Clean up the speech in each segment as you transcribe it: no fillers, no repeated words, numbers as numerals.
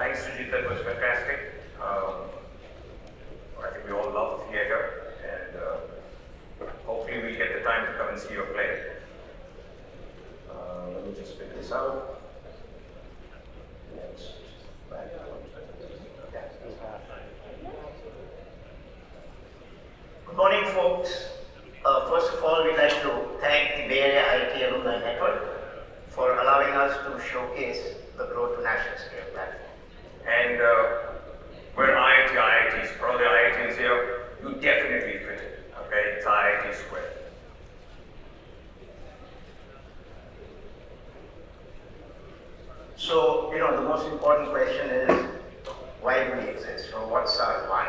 Thanks, Sujit. That was fantastic. I think we all love theatre, and hopefully we'll get the time to come and see your play. Let me just figure this out. Next. Good morning, folks. First of all, we'd like to thank the Bay Area IIT Alumni Network for allowing us to showcase the Grow to National Scale platform. And we're IITs. For all the IITs here, you definitely fit it. Okay, it's IIT squared. So, the most important question is, why do we exist, or what's our why?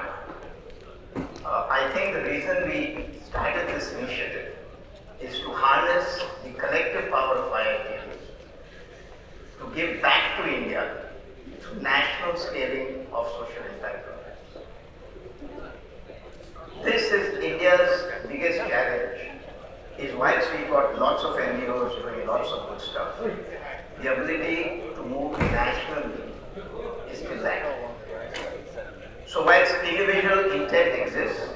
I think the reason we started this initiative is to harness the collective power of IITs to give back to India through national scaling of social impact programs. This is India's biggest challenge, is whilst we've got lots of NGOs doing lots of good stuff, the ability to move nationally is still lacking. So whilst individual intent exists,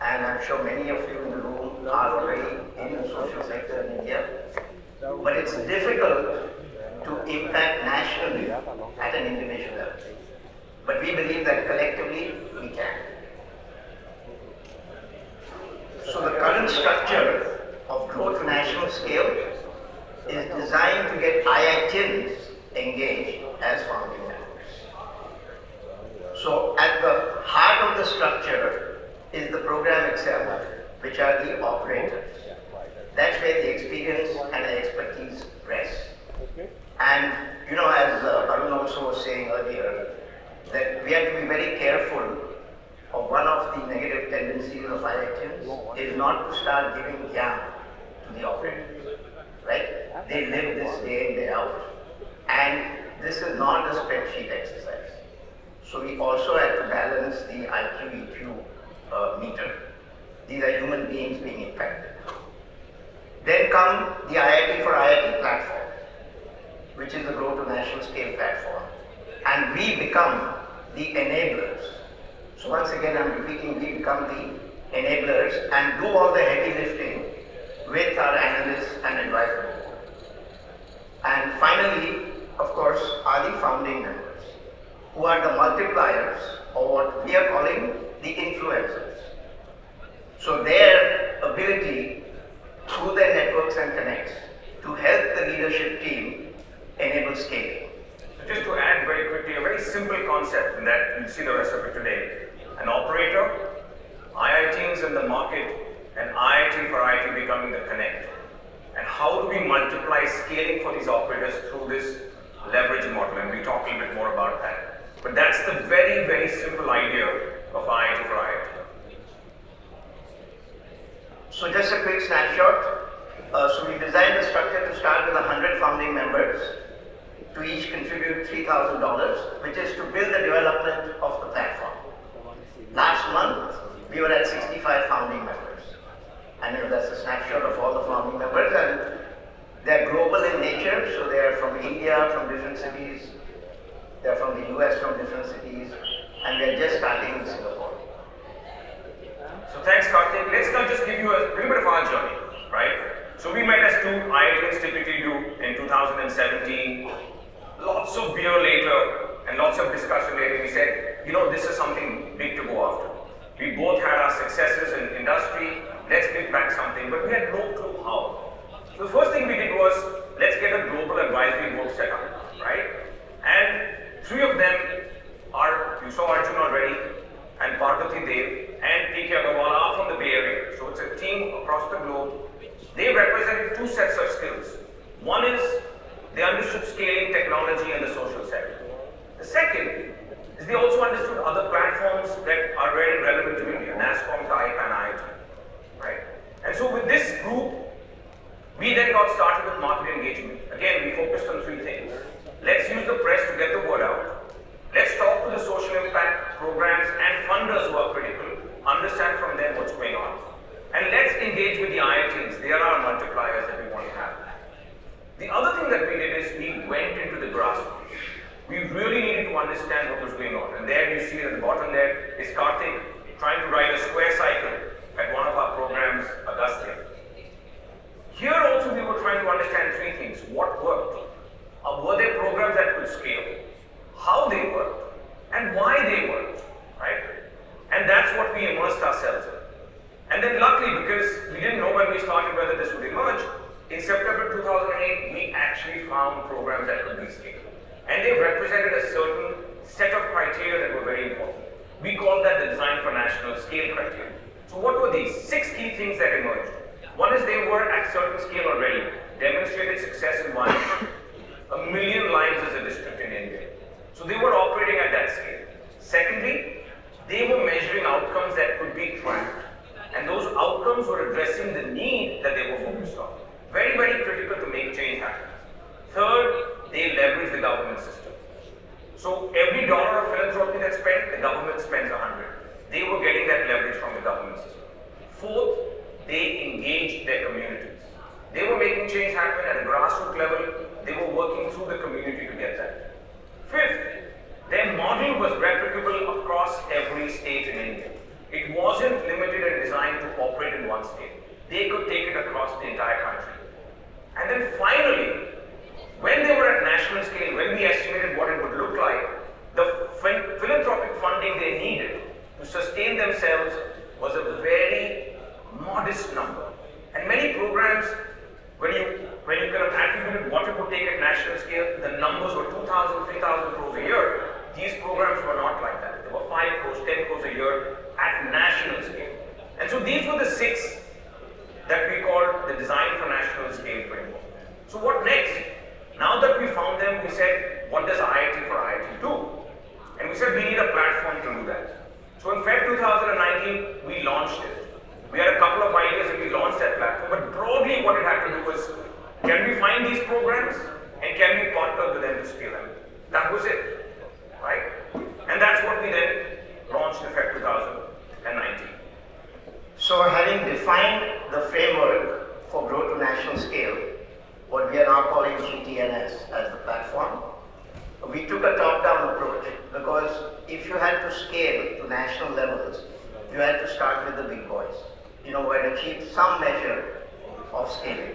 and I'm sure many of you in the room are already in the social sector in India, but it's difficult to impact nationally at an individual level. But we believe that collectively we can. So the current structure of Grow to National Scale is designed to get IITians engaged as founding members. So at the heart of the structure is the program itself, which are the operators. That's where the experience and the expertise rests. And as Arun also was saying earlier, that we have to be very careful of one of the negative tendencies of IITians is not to start giving jam to the operators, right? They live this day in, day out. And this is not a spreadsheet exercise. So we also have to balance the IQ, EQ meter. These are human beings being impacted. Then come the IIT for IIT platform, which is the Grow to National Scale platform. And we become the enablers. So once again, I'm repeating, we become the enablers and do all the heavy lifting with our analysts and advisory board. And finally, of course, are the founding members, who are the multipliers, or what we are calling the influencers. So their ability through their networks and connects to help the leadership team enable scaling. So just to add very quickly, a very simple concept, and that you'll see the rest of it today. An operator, IITs in the market, and IIT for IIT becoming the connect. And how do we multiply scaling for these operators through this leverage model? And we'll talk a little bit more about that. But that's the very, very simple idea of IIT for IIT. So just a quick snapshot. So we designed the structure to start with 100 founding members, to each contribute $3,000, which is to build the development of the platform. Last month, we were at 65 founding members. And that's a snapshot of all the founding members, and they're global in nature, so they're from India, from different cities, they're from the US, from different cities, and we're just starting in Singapore. So thanks, Kartik. Let's now just give you a little bit of our journey, right? So we met as two IITians typically do in 2017. Lots of beer later and lots of discussion later, we said, this is something big to go after. We both had our successes in industry. Let's give back something, but we had no clue how. So the first thing we did was, let's get a global advisory board set up, right? And three of them are, you saw Arjun already, and Parvati Dev, and P.K. Agarwal are from the Bay Area. So it's a team across the globe. They represent two sets of skills. One is, they understood scaling technology in the social sector. The second is they also understood other platforms that are very relevant to India, NASCOM, TIPE, and IIT, right? And so with this group, we then got started with market engagement. Again, we focused on three things. Let's use the press to get the word out. Let's talk to the social impact programs and funders who are critical, understand from them what's going on. And let's engage with the IITs. They are our multipliers that we want to have. The other thing that we did is we went into the grassroots. We really needed to to understand what was going on. And there you see at the bottom there is Kartik trying to ride a square cycle at one of our programs, Agastya. Here also we were trying to understand three things. What worked? Were there programs that could scale? How they worked? And why they worked, right? And that's what we immersed ourselves in. And then luckily, because we didn't know when we started whether this would emerge, in September 2008, we actually found programs that could be scaled. And they represented a certain set of criteria that were very important. We called that the Design for National Scale criteria. So what were these? 6 key things that emerged. One is they were at certain scale already, demonstrated success in one, 1 million lives as a district in India. So they were operating at that scale. Secondly, they were measuring outcomes that could be tracked. And those outcomes were addressing the need that they were focused on. Very, very critical to make change happen. Third, they leverage the government system. So every dollar of philanthropy that's spent, the government spends 100. They were getting that leverage from the government system. Fourth, they engaged their communities. They were making change happen at a grassroots level. They were working through the community to get that. Fifth, their model was replicable across every state in India. It wasn't limited and designed to operate in one state. They could take it across the entire country. And then finally, when they were at national scale, when we estimated what it would look like, the philanthropic funding they needed to sustain themselves was a very modest number. And many programs, when you kind of attributed what it would take at national scale, the numbers were 2,000, 3,000 crores a year. These programs were not like that. They were 5 crores, 10 crores a year at national scale. And so these were the 6 that we called the Design for National Scale framework. So what next? Now that we found them, we said, what does IIT for IIT do? And we said we need a platform to do that. So in Feb 2019, we launched it. We had a couple of ideas and we launched that platform, but broadly what it had to do was, can we find these programs and can we partner with them to scale them? That was it, right? And that's what we then launched in Feb 2019. So having defined the framework for growth to national scale, what we are now calling GTNS as the platform, we took a top-down approach because if you had to scale to national levels, you had to start with the big boys, who had achieved some measure of scaling.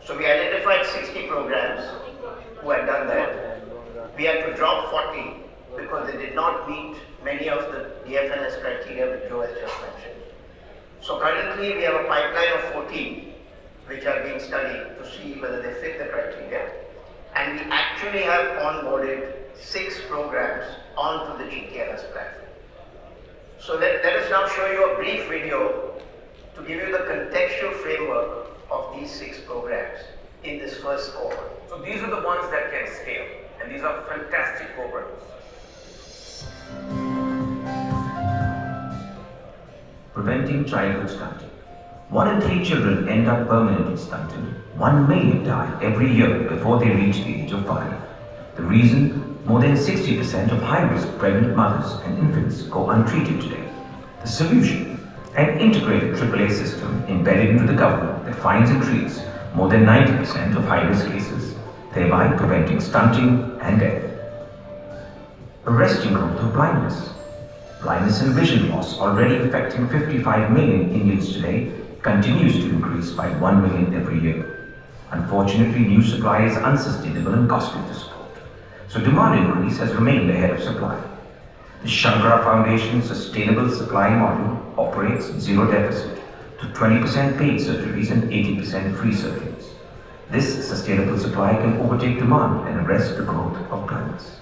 So we identified 60 programs who had done that. We had to drop 40 because they did not meet many of the DFNS criteria which Joe has just mentioned. So currently we have a pipeline of 14 which are being studied to see whether they fit the criteria. And we actually have onboarded 6 programs onto the GTNS platform. So let us now show you a brief video to give you the contextual framework of these 6 programs in this first cohort. So these are the ones that can scale, and these are fantastic programs. Preventing childhood stunting. 1 in 3 children end up permanently stunted. 1 million die every year before they reach the age of 5. The reason? More than 60% of high-risk pregnant mothers and infants go untreated today. The solution? An integrated AAA system embedded into the government that finds and treats more than 90% of high-risk cases, thereby preventing stunting and death. Arresting growth of blindness. Blindness and vision loss, already affecting 55 million Indians today, continues to increase by 1 million every year. Unfortunately, new supply is unsustainable and costly to support. So demand increase has remained ahead of supply. The Shankara Foundation's sustainable supply model operates zero deficit to 20% paid surgeries and 80% free surgeries. This sustainable supply can overtake demand and arrest the growth of blindness.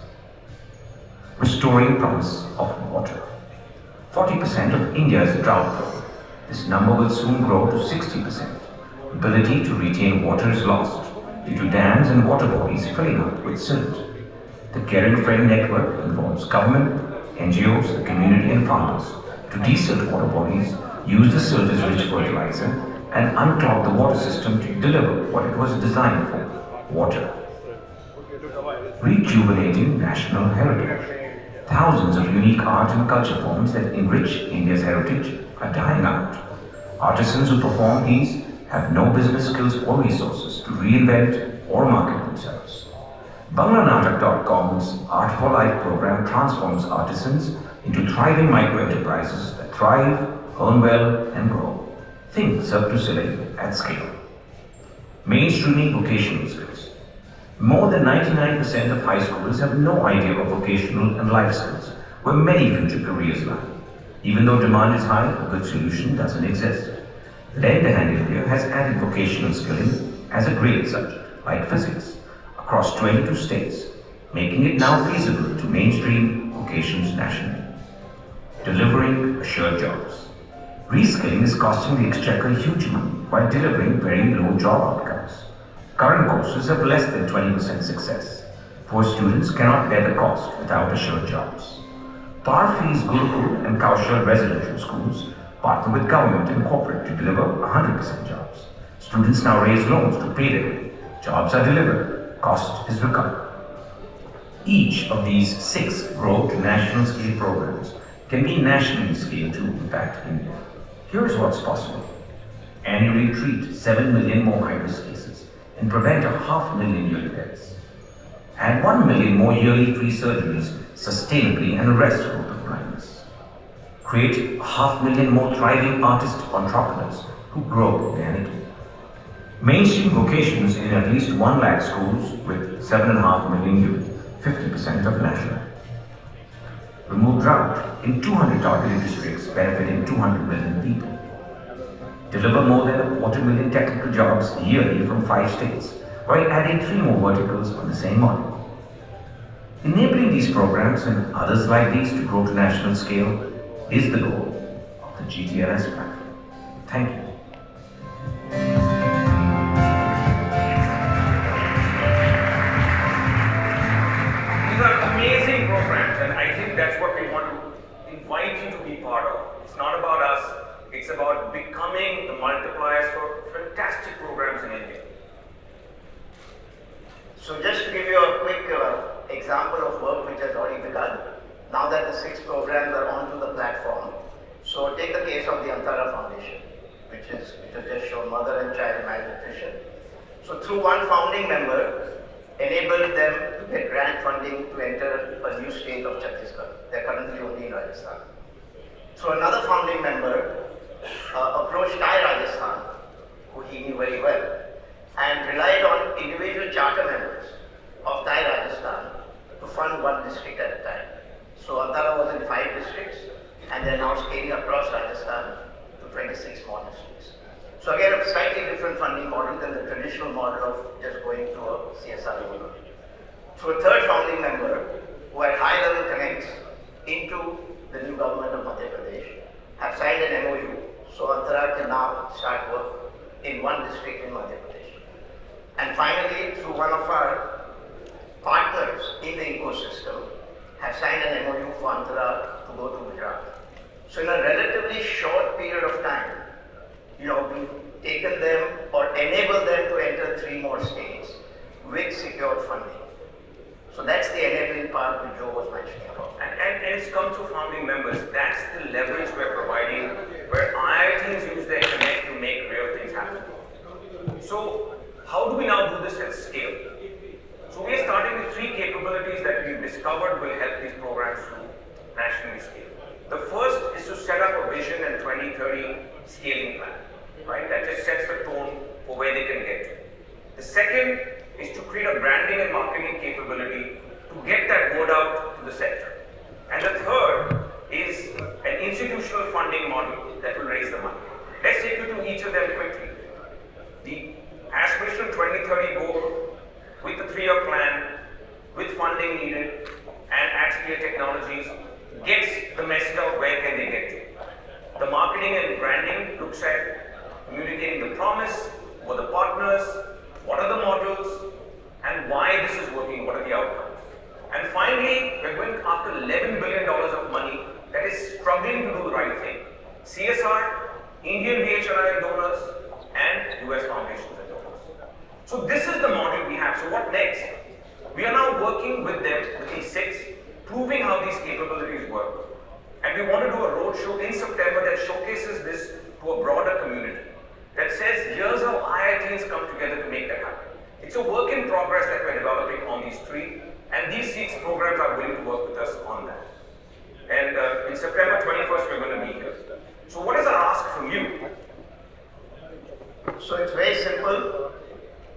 Restoring promise of water. 40% of India is drought prone. This number will soon grow to 60%. Ability to retain water is lost due to dams and water bodies filling up with silt. The Caring Friend network involves government, NGOs, the community and farmers to desilt water bodies, use the silt as rich fertilizer and unclog the water system to deliver what it was designed for, water. Rejuvenating national heritage. Thousands of unique art and culture forms that enrich India's heritage are dying out. Artisans who perform these have no business skills or resources to reinvent or market themselves. Banglanatak.com's Art for Life program transforms artisans into thriving micro-enterprises that thrive, earn well, and grow. Think Cirque du Soleil at scale. Mainstreaming vocational skills. More than 99% of high schoolers have no idea of vocational and life skills, where many future careers lie. Even though demand is high, a good solution doesn't exist. Lend a Hand India has added vocational skilling as a grade subject, like physics, across 22 states, making it now feasible to mainstream vocations nationally. Delivering assured jobs. Reskilling is costing the exchequer huge money while delivering very low job outcomes. Current courses have less than 20% success. Poor students cannot bear the cost without assured jobs. Parfi's Gurukul and Kaushal residential schools partner with government and corporate to deliver 100% jobs. Students now raise loans to pay their way. Jobs are delivered. Cost is recovered. Each of these 6 Grow to National Scale programs can be nationally scaled to impact India. Here's what's possible. Annually treat 7 million more high-risk cases and prevent 500,000 yearly deaths. Add 1 million more yearly free surgeries sustainably and arrest growth of blindness. Create 500,000 more thriving artist entrepreneurs who grow organically. Mainstream vocations in at least 1 lakh schools with 7.5 million youth, 50% of national. Remove drought in 200 targeted districts benefiting 200 million people. Deliver more than 250,000 technical jobs yearly from 5 states, while adding 3 more verticals on the same model. Enabling these programs and others like these to grow to national scale is the goal of the GTNS platform. Thank you. These are amazing programs, and I think that's what we want to invite you to be part of. It's not about us, it's about becoming the multipliers for fantastic programs in India. So just to give you a quick example of work which has already begun, now that the 6 programs are onto the platform. So take the case of the Antara Foundation, which has just shown mother and child malnutrition. So through one founding member, enabled them to get grant funding to enter a new state of Chhattisgarh. They're currently only in Rajasthan. So another founding member approached Thai Rajasthan, who he knew very well, and relied on individual charter members of Thai Rajasthan to fund 1 district at a time. So Antara was in 5 districts, and they're now scaling across Rajasthan to 26 more districts. So again, a slightly different funding model than the traditional model of just going to a CSR loan. So a third founding member, who had high-level connects into the new government of Madhya Pradesh, have signed an MOU, so Antara can now start work in 1 district in Madhya Pradesh. And finally, through one of our partners in the ecosystem, have signed an MOU for Antara to go to Gujarat. So in a relatively short period of time, we've taken them or enabled them to enter 3 more states with secured funding. So that's the enabling part that Joe was mentioning about. And it's come through founding members. That's the leverage we're providing, where IITs use their connect to make real things happen. So how do we now do this at scale? So we are starting with 3 capabilities that we've discovered will help these programs to nationally scale. The first is to set up a vision and 2030 scaling plan, right? That just sets the tone for where they can get to. The second is to create a branding and marketing capability to get that word out to the sector. And the third is an institutional funding model that will raise the money. Let's take you to each of them quickly. The aspirational 2030 goal with the 3-year plan, with funding needed, and at-scale technologies gets the message out where can they get to. The marketing and branding looks at communicating the promise, who are the partners, what are the models, and why this is working, what are the outcomes. And finally, we're going after $11 billion of money that is struggling to do the right thing. CSR, Indian VHRI donors, and US foundations and donors. So this is the model we have. So what next? We are now working with them, with these 6, proving how these capabilities work. And we want to do a roadshow in September that showcases this to a broader community. That says, here's how IITs come together to make that happen. It's a work in progress that we're developing on these three, and these 6 programs are willing to work with us on that. And in September 21st, we're going to be here. So what is our ask from you? So it's very simple.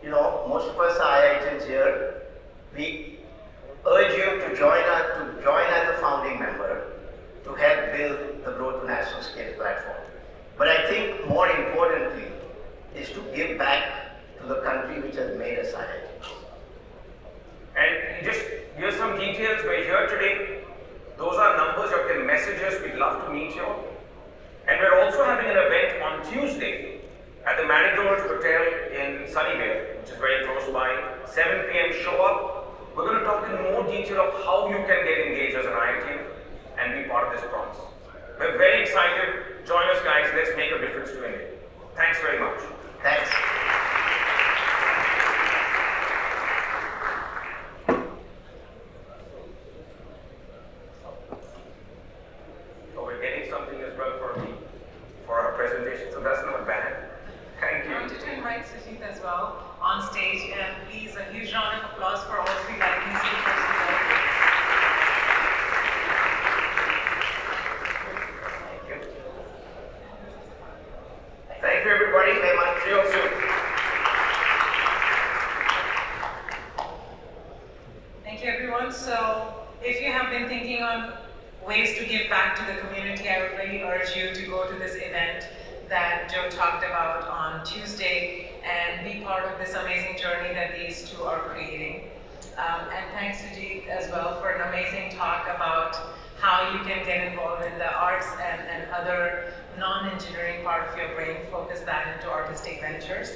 You know, most of us are IITians here. We urge you to join as a founding member to help build the Growth to National Scale platform. But I think more importantly is to give back to the country which has made us IITians. And just here's some details. We're here today. Those are numbers. You can message us. We'd love to meet you. And we're also having an event on Tuesday at the Marigold Hotel in Sunnyvale, which is very close by. 7 p.m. Show up. We're going to talk in more detail of how you can get engaged as an IIT and be part of this promise. We're very excited. Join us, guys. Let's make a difference to India. Thanks very much. Thanks. So we're getting something as well for our presentation. So that's not bad. Thank you. I wanted to invite Sujit as well on stage, and please a huge round of applause for all 3 lightning speakers today. Thank you. Thank you, everybody. Very much. See you all soon. Thank you, everyone. So, if you have been thinking on ways to give back to the community, I would really urge you to go to this event that Joe talked about on Tuesday and be part of this amazing journey that these 2 are creating. And thanks Sujit as well for an amazing talk about how you can get involved in the arts and other non-engineering part of your brain, focus that into artistic ventures.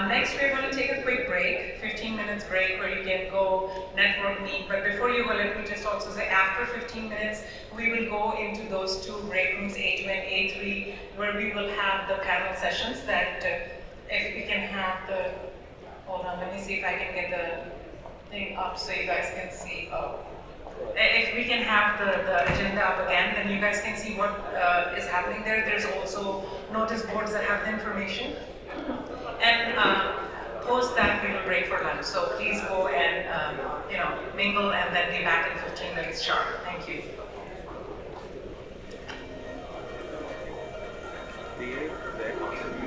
Next, we're going to take a quick break, 15 minutes break, where you can go network meet. But before you go, let me just also say, after 15 minutes, we will go into those 2 break rooms, A2 and A3, where we will have the panel sessions that, if we can have the, hold on, let me see if I can get the thing up so you guys can see. If we can have the agenda up again, then you guys can see what is happening there. There's also notice boards that have the information. And post that, we will break for lunch. So please go and mingle, and then be back in 15 minutes sharp. Thank you. their contribution